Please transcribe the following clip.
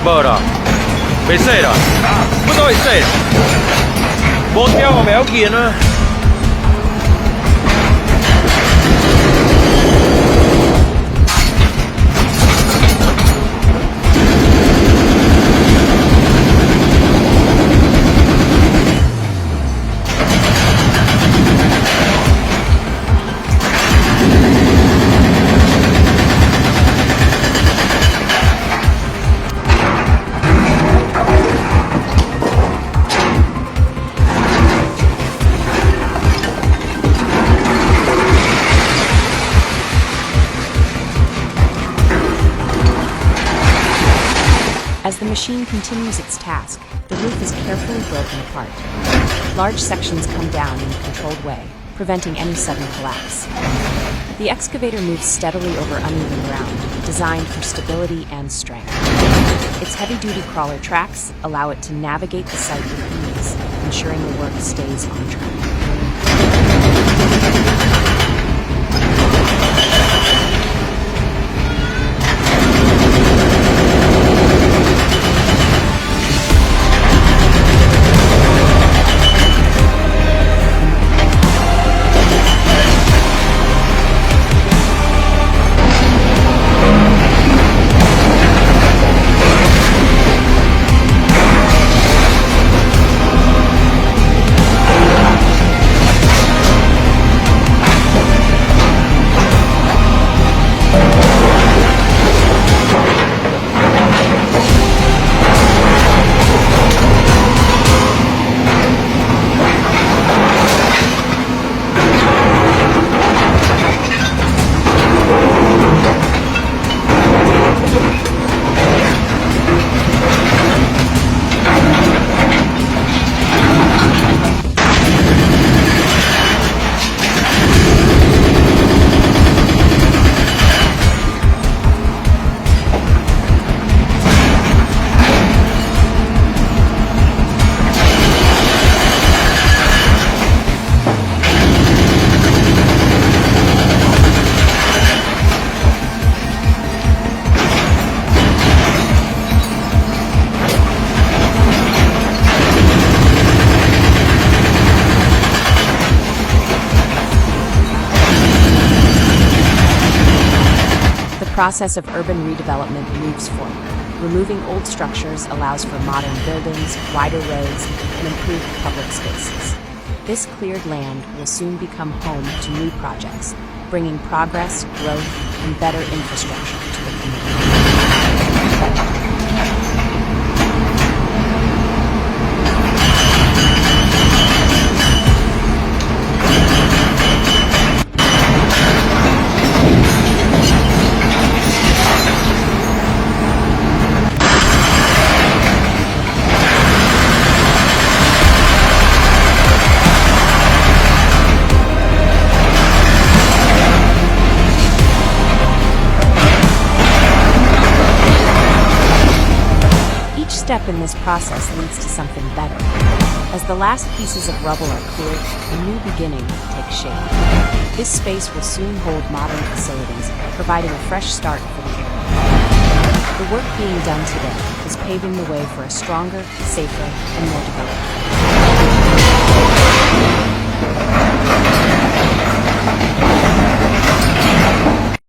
Mở rồi. Phải xe rồi. Mất rồi xe. Bố theo vào méo kia nữa. As the machine continues its task, the roof is carefully broken apart. Large sections come down in a controlled way, preventing any sudden collapse. The excavator moves steadily over uneven ground, designed for stability and strength. Its heavy-duty crawler tracks allow it to navigate the site with ease, ensuring the work stays on track. The process of urban redevelopment moves forward. Removing old structures allows for modern buildings, wider roads, and improved public spaces. This cleared land will soon become home to new projects, bringing progress, growth, and better infrastructure to the community. Each step in this process leads to something better. As the last pieces of rubble are cleared, a new beginning takes shape. This space will soon hold modern facilities, providing a fresh start for the area. The work being done today is paving the way for a stronger, safer, and more developed